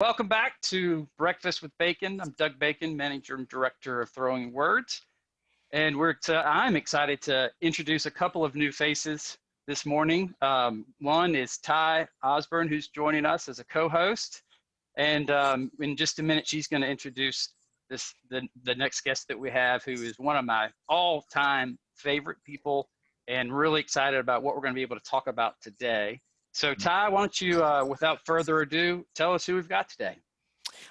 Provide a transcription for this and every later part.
Welcome back to Breakfast with Bacon. I'm Doug Bacon, Manager and Director of Throwing Words. And I'm excited to introduce a couple of new faces this morning. One is TyAnn Osborn, who's joining us as a co-host. And in just a minute, she's going to introduce the next guest that we have, who is one of my all-time favorite people and really excited about what we're going to be able to talk about today. So Ty, why don't you, without further ado, tell us who we've got today.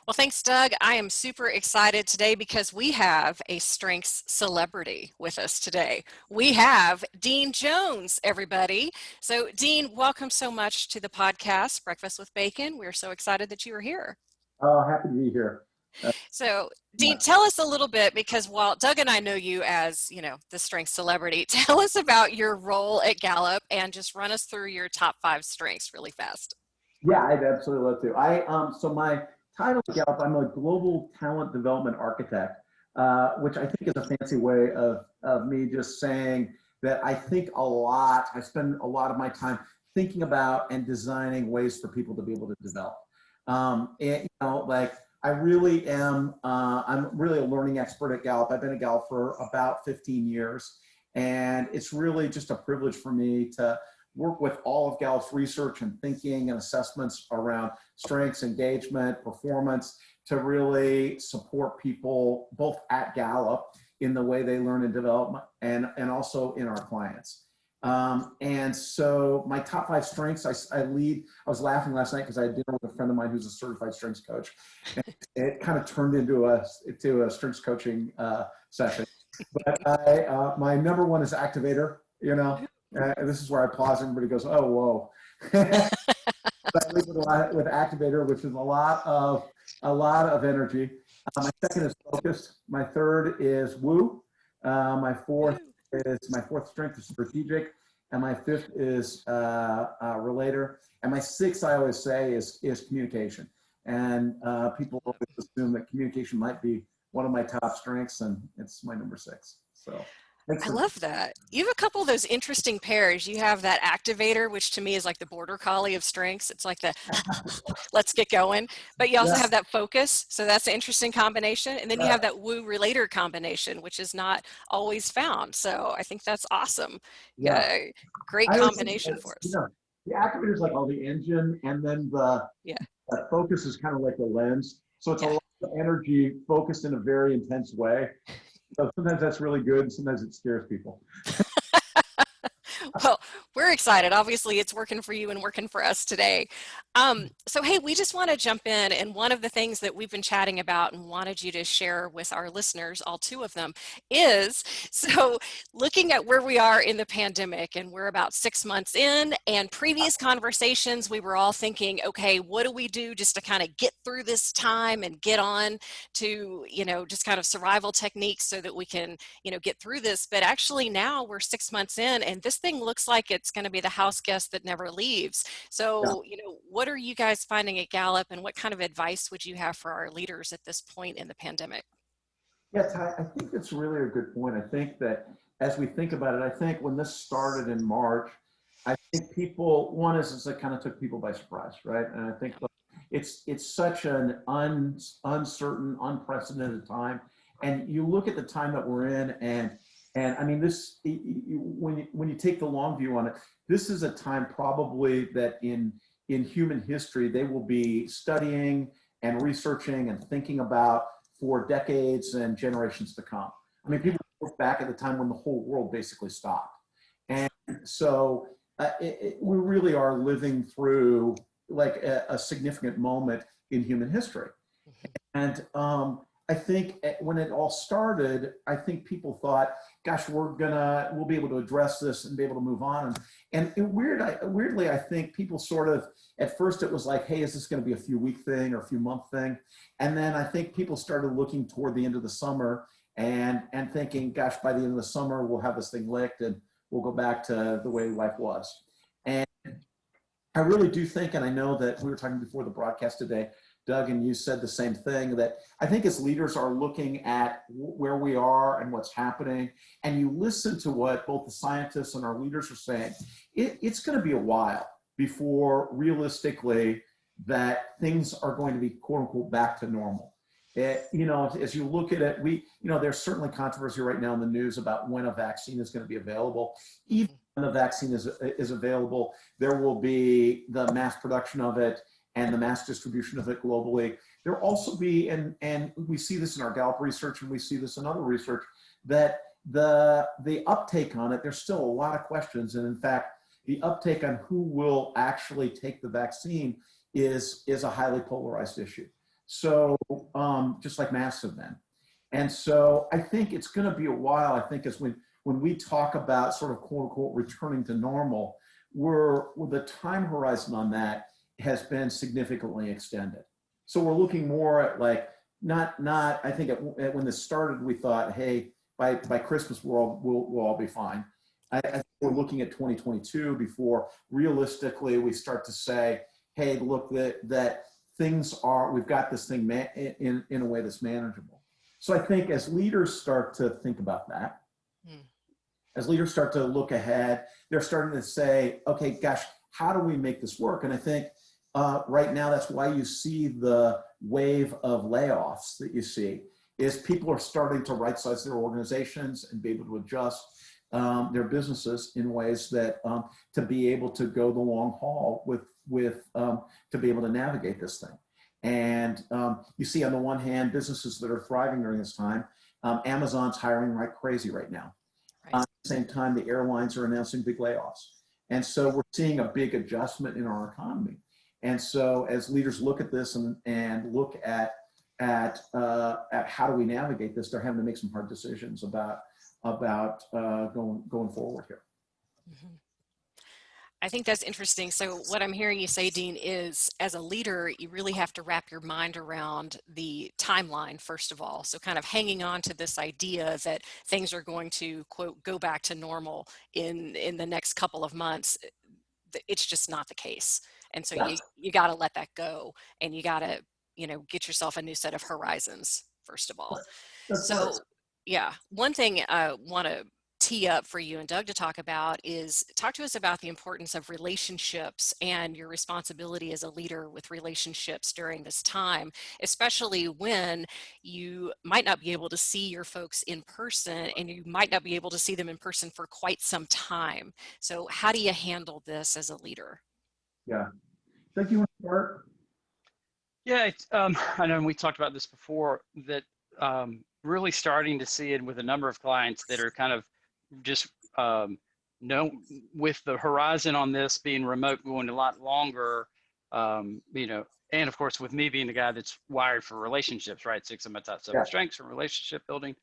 Well, thanks, Doug. I am super excited today because we have a strengths celebrity with us today. We have Dean Jones, everybody. So, Dean, welcome so much to the podcast, Breakfast with Bacon. We're so excited that you are here. Oh, happy to be here. So, Dean, tell us a little bit, because while Doug and I know you as, the strengths celebrity, tell us about your role at Gallup and just run us through your top 5 strengths really fast. Yeah, I'd absolutely love to. So my title at Gallup, I'm a global talent development architect, which I think is a fancy way of me just saying that I spend a lot of my time thinking about and designing ways for people to be able to develop. I really am, I'm really a learning expert at Gallup. I've been at Gallup for about 15 years, and it's really just a privilege for me to work with all of Gallup's research and thinking and assessments around strengths, engagement, performance, to really support people both at Gallup in the way they learn and develop, and also in our clients. And so my top 5 strengths, I was laughing last night because I had dinner with a friend of mine who's a certified strengths coach. And it kind of turned into a strengths coaching session. But my number 1 is activator. This is where I pause. Everybody goes, "Oh, whoa!" But I leave it with activator, which is a lot of energy. My second is focused. My third is woo. My fourth strength is strategic, and my 5th is relator, and my 6th, I always say, is communication. And people always assume that communication might be one of my top strengths, and it's my number 6. So. I love that. You have a couple of those interesting pairs. You have that activator, which to me is like the border collie of strengths. It's like the let's get going. But you also have that focus. So that's an interesting combination. And then you have that woo relator combination, which is not always found. So I think that's awesome. Yeah. Great combination for us. The activator is like all the engine, and then the focus is kind of like the lens. So it's a lot of energy focused in a very intense way. So sometimes that's really good, and sometimes it scares people. Well, we're excited. Obviously, it's working for you and working for us today. So, hey, we just want to jump in. And one of the things that we've been chatting about and wanted you to share with our listeners, all 2 of them, is so looking at where we are in the pandemic, and we're about 6 months in, and previous conversations, we were all thinking, okay, what do we do just to kind of get through this time and get on to, just kind of survival techniques so that we can, get through this. But actually now we're 6 months in, and this thing looks like it's going to be the house guest that never leaves. So, what are you guys finding at Gallup, and what kind of advice would you have for our leaders at this point in the pandemic? Yeah, Ty, I think that's really a good point. I think that as we think about it, I think when this started in March, I think one is it kind of took people by surprise, right? And I think it's such an uncertain, unprecedented time. And you look at the time that we're in, and I mean, when you take the long view on it, this is a time probably that in human history, they will be studying and researching and thinking about for decades and generations to come. I mean, people look back at the time when the whole world basically stopped. And so we really are living through like a significant moment in human history. And I think when it all started, I think people thought, gosh, we'll be able to address this and be able to move on. And weirdly, I think people sort of, at first it was like, hey, is this going to be a few week thing or a few month thing? And then I think people started looking toward the end of the summer and thinking, gosh, by the end of the summer, we'll have this thing licked and we'll go back to the way life was. And I really do think, and I know that we were talking before the broadcast today, Doug, and you said the same thing, that I think as leaders are looking at where we are and what's happening, and you listen to what both the scientists and our leaders are saying, it's going to be a while before realistically that things are going to be quote unquote back to normal. You know, as you look at it, there's certainly controversy right now in the news about when a vaccine is going to be available. Even when the vaccine is available, there will be the mass production of it and the mass distribution of it globally. There will also be, and we see this in our Gallup research, and we see this in other research, that the uptake on it, there's still a lot of questions. And in fact, the uptake on who will actually take the vaccine is a highly polarized issue. So just like masks have been. And so I think it's going to be a while, I think, as when we talk about sort of quote unquote returning to normal, the time horizon on that has been significantly extended. So we're looking more at like, not I think when this started, we thought, hey, by Christmas, we'll all be fine. I think we're looking at 2022 before realistically we start to say, hey, look, that we've got this thing in a way that's manageable. So I think as leaders start to think about that, as leaders start to look ahead, they're starting to say, okay, gosh, how do we make this work? And I think right now, that's why you see the wave of layoffs that you see, is people are starting to right-size their organizations and be able to adjust their businesses in ways that to be able to go the long haul to be able to navigate this thing. And you see on the one hand, businesses that are thriving during this time, Amazon's hiring like crazy right now. At the same time, the airlines are announcing big layoffs. And so we're seeing a big adjustment in our economy. And so as leaders look at this and look at how do we navigate this, they're having to make some hard decisions about going forward here. Mm-hmm. I think that's interesting. So what I'm hearing you say, Dean, is as a leader, you really have to wrap your mind around the timeline, first of all. So kind of hanging on to this idea that things are going to, quote, go back to normal in the next couple of months. It's just not the case. And so you got to let that go, and you got to, get yourself a new set of horizons, first of all. So yeah, one thing I want to tee up for you and Doug to talk about is talk to us about the importance of relationships and your responsibility as a leader with relationships during this time, especially when you might not be able to see your folks in person, and you might not be able to see them in person for quite some time. So how do you handle this as a leader? Yeah. Doug, you want to start? Yeah, I know we talked about this before, that really starting to see it with a number of clients that are kind of just with the horizon on this being remote going a lot longer, and of course with me being the guy that's wired for relationships, right? 6 of my top 7 strengths for relationship building.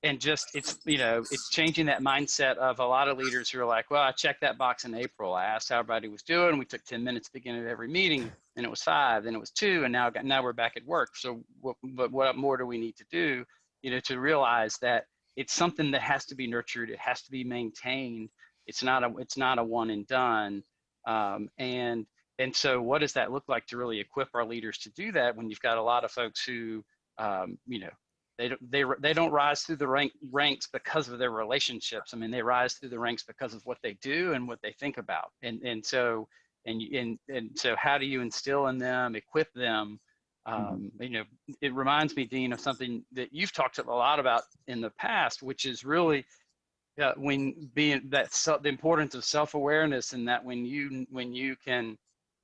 And just it's changing that mindset of a lot of leaders who are like, well, I checked that box in April. I asked how everybody was doing. We took 10 minutes at the beginning of every meeting, and it was 5, then it was 2, and now we're back at work. So what more do we need to do, to realize that it's something that has to be nurtured. It has to be maintained. It's not a one and done. And so what does that look like to really equip our leaders to do that when you've got a lot of folks who, they don't rise through the ranks because of their relationships. I mean, they rise through the ranks because of what they do and what they think about. And so how do you instill in them, equip them? It reminds me, Dean, of something that you've talked a lot about in the past, which is really the importance of self-awareness, and that when you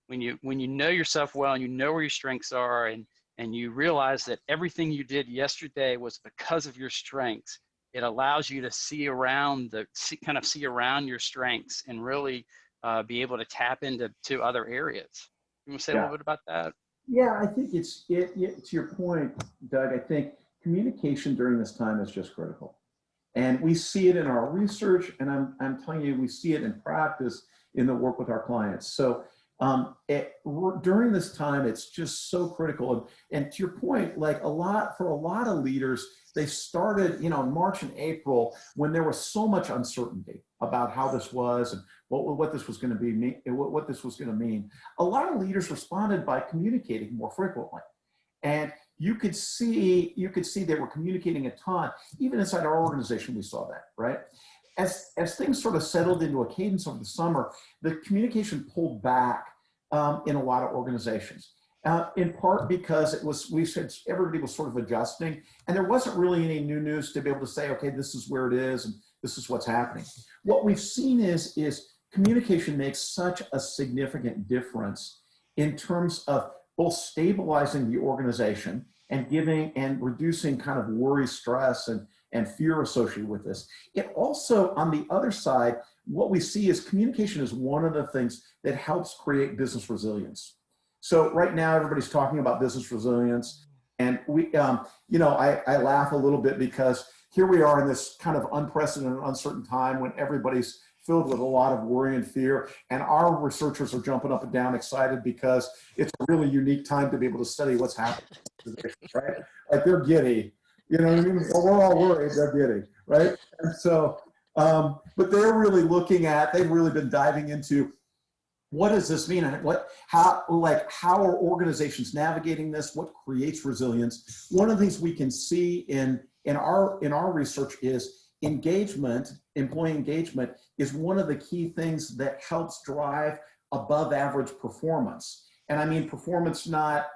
know yourself well and you know where your strengths are, and you realize that everything you did yesterday was because of your strengths, it allows you to see around your strengths and really be able to tap into other areas. You want to say a little bit about that? Yeah, I think to your point, Doug, I think communication during this time is just critical. And we see it in our research, and I'm telling you, we see it in practice in the work with our clients. So during this time, it's just so critical. And to your point, for a lot of leaders, they started, in March and April, when there was so much uncertainty about how this was and what this was going to be, what this was going to mean. A lot of leaders responded by communicating more frequently. And you could see they were communicating a ton. Even inside our organization, we saw that, right? As things sort of settled into a cadence over the summer, the communication pulled back in a lot of organizations. In part because everybody was sort of adjusting, and there wasn't really any new news to be able to say, okay, this is where it is, and this is what's happening. What we've seen is communication makes such a significant difference in terms of both stabilizing the organization and giving and reducing kind of worry, stress, and fear associated with this. It also, on the other side, what we see is communication is one of the things that helps create business resilience. So right now, everybody's talking about business resilience, and I laugh a little bit because here we are in this kind of unprecedented, uncertain time when everybody's filled with a lot of worry and fear, and our researchers are jumping up and down excited because it's a really unique time to be able to study what's happening, right? Like they're giddy, you know what I mean? Well, we're all worried, they're giddy, right? And so, but they've really been diving into what does this mean, and how are organizations navigating this? What creates resilience? One of the things we can see in our research is employee engagement is one of the key things that helps drive above average performance. And I mean performance not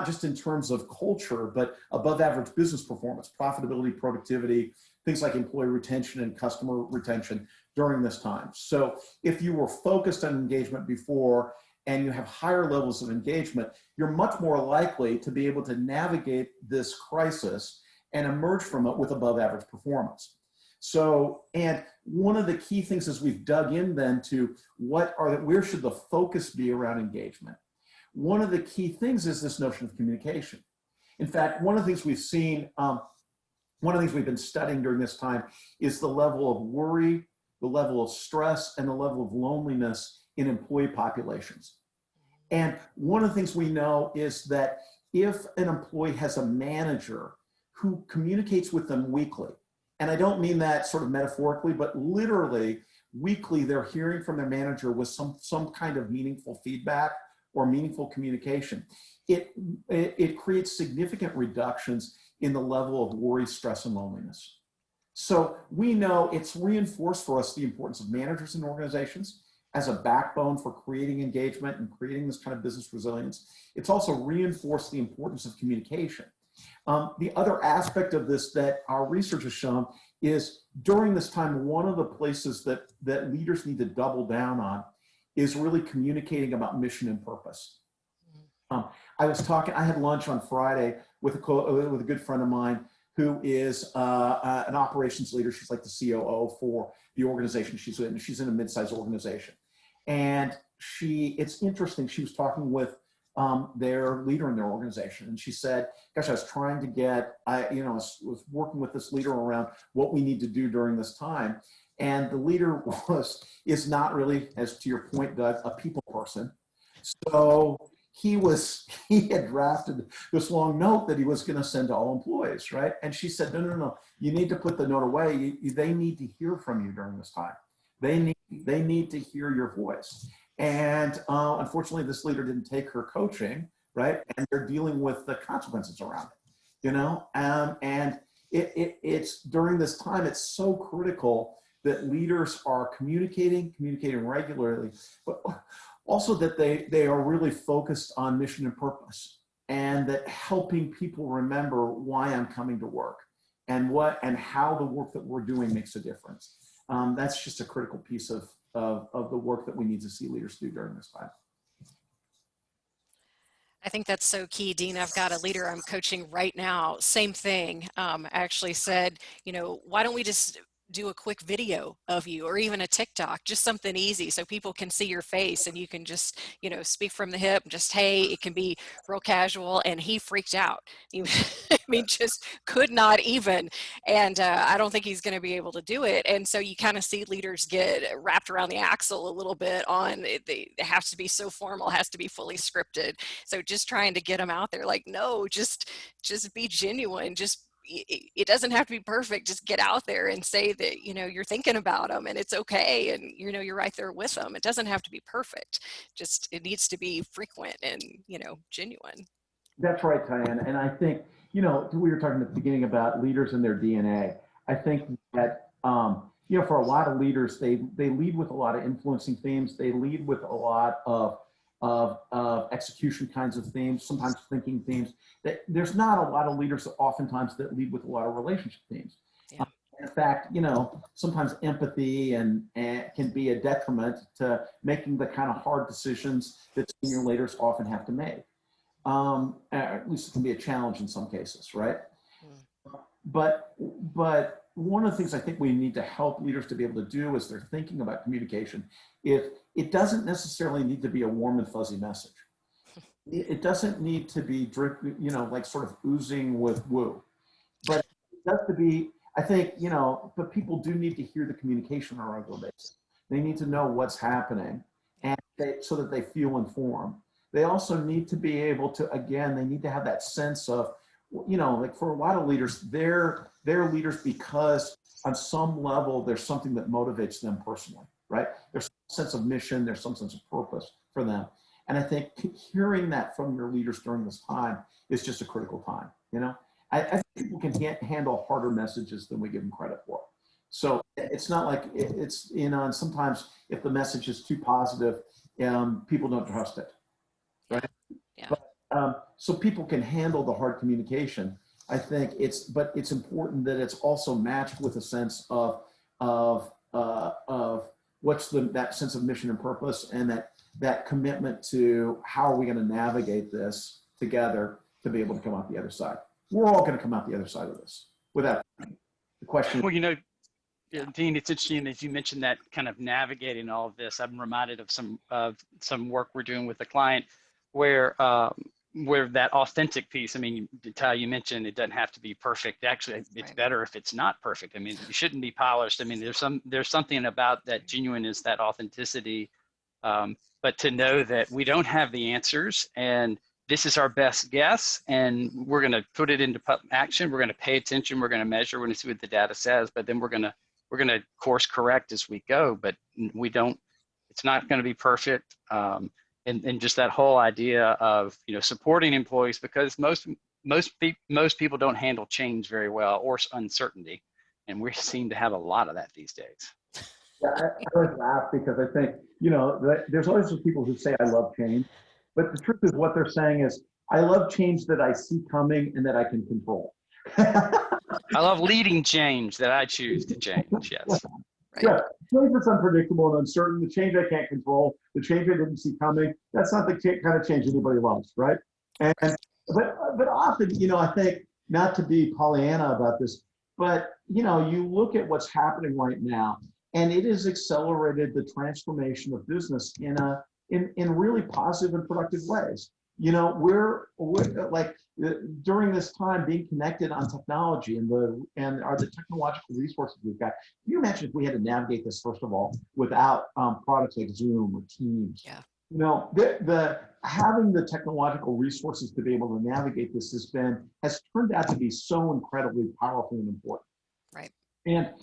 just in terms of culture, but above average business performance, profitability, productivity, things like employee retention and customer retention during this time. So if you were focused on engagement before and you have higher levels of engagement, you're much more likely to be able to navigate this crisis and emerge from it with above average performance. So, and one of the key things is we've dug in then to where should the focus be around engagement? One of the key things is this notion of communication. In fact, one of the things we've seen, one of the things we've been studying during this time is the level of worry, the level of stress, and the level of loneliness in employee populations. And one of the things we know is that if an employee has a manager who communicates with them weekly, and I don't mean that sort of metaphorically, but literally weekly, they're hearing from their manager with some kind of meaningful feedback or meaningful communication. It creates significant reductions in the level of worry, stress, and loneliness. So we know it's reinforced for us the importance of managers in organizations as a backbone for creating engagement and creating this kind of business resilience. It's also reinforced the importance of communication. The other aspect of this that our research has shown is during this time, one of the places that leaders need to double down on is really communicating about mission and purpose. I had lunch on Friday with a good friend of mine who is an operations leader. She's like the COO for the organization she's in. She's in a mid-sized organization. And it's interesting, she was talking with their leader in their organization. And she said, gosh, I was trying to I was working with this leader around what we need to do during this time. And the leader is not really, as to your point, Doug, a people person. So he had drafted this long note that he was going to send to all employees, right? And she said, no, you need to put the note away. They need to hear from you during this time. They need to hear your voice. And unfortunately, this leader didn't take her coaching, right? And they're dealing with the consequences around it, and it's during this time, it's so critical that leaders are communicating regularly, but also that they are really focused on mission and purpose, and that helping people remember why I'm coming to work and how the work that we're doing makes a difference. That's just a critical piece of the work that we need to see leaders do during this time. I think that's so key, Dean. I've got a leader I'm coaching right now. Same thing. Actually said, why don't we just do a quick video of you, or even a TikTok, just something easy so people can see your face and you can just, speak from the hip, just, hey, it can be real casual. And he freaked out. I mean, just could not even. And I don't think he's going to be able to do it. And so you kind of see leaders get wrapped around the axle a little bit on it has to be so formal, has to be fully scripted. So just trying to get them out there, like, no, just be genuine. It doesn't have to be perfect. Just get out there and say that, you're thinking about them and it's okay. And, you're right there with them. It doesn't have to be perfect. Just, it needs to be frequent and, genuine. That's right, TyAnn. And I think, we were talking at the beginning about leaders and their DNA. I think that, for a lot of leaders, they lead with a lot of influencing themes. They lead with a lot of of execution kinds of themes, sometimes thinking themes. There's not a lot of leaders that oftentimes that lead with a lot of relationship themes. Yeah. In fact, sometimes empathy and can be a detriment to making the kind of hard decisions that senior leaders often have to make. At least it can be a challenge in some cases, right? But one of the things I think we need to help leaders to be able to do as they're thinking about communication, if it doesn't necessarily need to be a warm and fuzzy message. It doesn't need to be like sort of oozing with woo, but it does to be, I think, but people do need to hear the communication on a regular basis. They need to know what's happening and so that they feel informed. They also need to be able to, again, they need to have that sense of, like for a lot of leaders, they're leaders because on some level, there's something that motivates them personally, right? There's some sense of mission, there's some sense of purpose for them. And I think hearing that from your leaders during this time is just a critical time, I think people can handle harder messages than we give them credit for. So it's not like it's, and sometimes if the message is too positive, people don't trust it, right? Yeah. But, so people can handle the hard communication. I think but it's important that it's also matched with a sense of what's that sense of mission and purpose, and that commitment to how are we going to navigate this together to be able to come out the other side. We're all going to come out the other side of this without the question. Well, Dean, it's interesting as you mentioned that kind of navigating all of this. I'm reminded of some work we're doing with a client where that authentic piece. I mean, Ty, you mentioned it doesn't have to be perfect. Actually, it's better if it's not perfect. I mean, it shouldn't be polished. I mean, there's something about that genuineness, that authenticity. But to know that we don't have the answers and this is our best guess, and we're going to put it into action. We're going to pay attention. We're going to measure. We're going to see what the data says, but then we're going to course correct as we go. But it's not going to be perfect. And just that whole idea of supporting employees, because most people don't handle change very well or uncertainty, and we seem to have a lot of that these days. Yeah, I always laugh because I think there's always some people who say I love change. But the truth is what they're saying is, I love change that I see coming and that I can control. I love leading change that I choose to change, yes. Right. Yeah, change that's unpredictable and uncertain, the change I can't control, the change I didn't see coming, that's not the kind of change anybody loves, right? But often, I think, not to be Pollyanna about this, but, you look at what's happening right now, and it has accelerated the transformation of business in really positive and productive ways. We're like during this time being connected on technology and the technological resources we've got. Can you imagine if we had to navigate this, first of all, without products like Zoom or Teams? Yeah. The having the technological resources to be able to navigate this has turned out to be so incredibly powerful and important. Right. And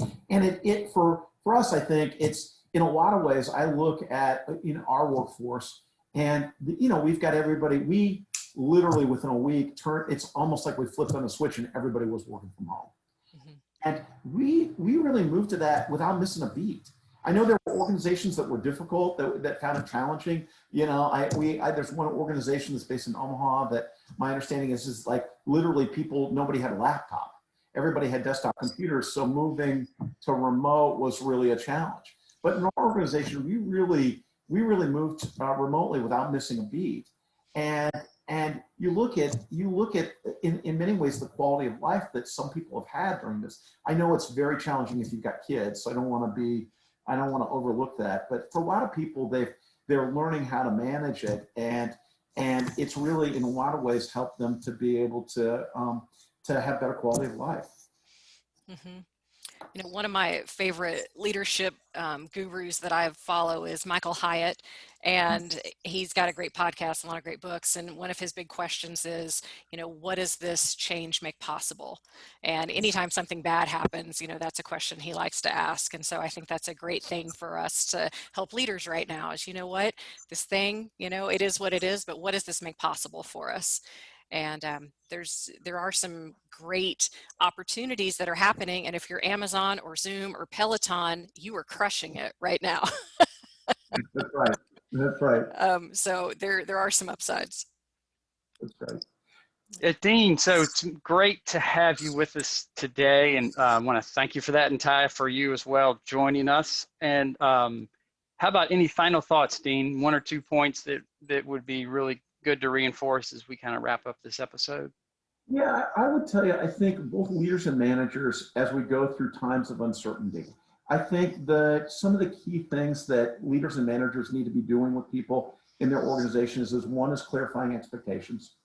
it for us, I think it's, in a lot of ways, I look at our workforce, and we've got everybody. We literally within a week it's almost like we flipped on a switch and everybody was working from home. Mm-hmm. And we really moved to that without missing a beat. I know there were organizations that were difficult, that found it challenging. There's one organization that's based in Omaha that my understanding is like literally nobody had a laptop. Everybody had desktop computers, so moving to remote was really a challenge. But in our organization, we really moved remotely without missing a beat. And you look at in many ways the quality of life that some people have had during this. I know it's very challenging if you've got kids, so I don't want to overlook that. But for a lot of people, they're learning how to manage it, and it's really in a lot of ways helped them to be able to have better quality of life. Mm-hmm. One of my favorite leadership gurus that I follow is Michael Hyatt, and he's got a great podcast, a lot of great books. And one of his big questions is, what does this change make possible? And anytime something bad happens, that's a question he likes to ask. And so I think that's a great thing for us to help leaders right now is, what, this thing, it is what it is, but what does this make possible for us? And there are some great opportunities that are happening. And if you're Amazon or Zoom or Peloton, you are crushing it right now. That's right. That's right. So there are some upsides. That's right. Dean, so it's great to have you with us today, and I want to thank you for that, and Ty, for you as well joining us. And how about any final thoughts, Dean? One or two points that would be really good to reinforce as we kind of wrap up this episode. Yeah, I would tell you, I think both leaders and managers, as we go through times of uncertainty, I think that some of the key things that leaders and managers need to be doing with people in their organizations is one is clarifying expectations.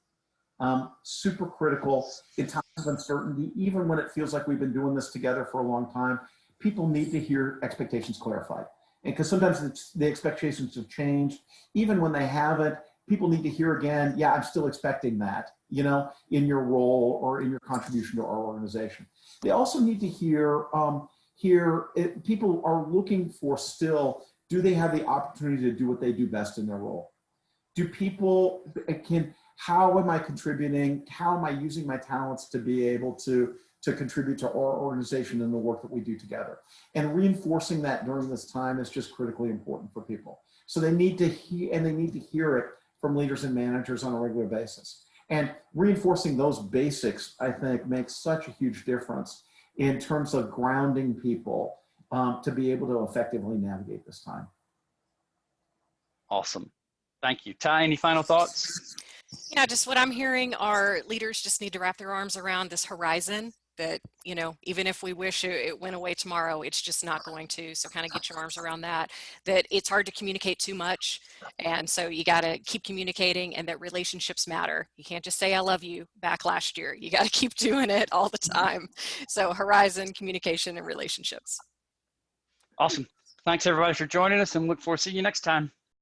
Super critical in times of uncertainty, even when it feels like we've been doing this together for a long time, people need to hear expectations clarified. And because sometimes the expectations have changed, even when they haven't, people need to hear again, yeah, I'm still expecting that, you know, in your role or in your contribution to our organization. They also need to hear, people are looking for still, do they have the opportunity to do what they do best in their role? Do people, how am I contributing? How am I using my talents to be able to contribute to our organization and the work that we do together? And reinforcing that during this time is just critically important for people. So they need to hear, and they need to hear it from leaders and managers on a regular basis. And reinforcing those basics, I think, makes such a huge difference in terms of grounding people to be able to effectively navigate this time. Awesome. Thank you. Ty, any final thoughts? Yeah, just what I'm hearing are leaders just need to wrap their arms around this horizon that, you know, even if we wish it went away tomorrow, it's just not going to. So kind of get your arms around that it's hard to communicate too much. And so you got to keep communicating, and that relationships matter. You can't just say, I love you back last year. You got to keep doing it all the time. So horizon, communication, and relationships. Awesome. Thanks everybody for joining us, and look forward to seeing you next time.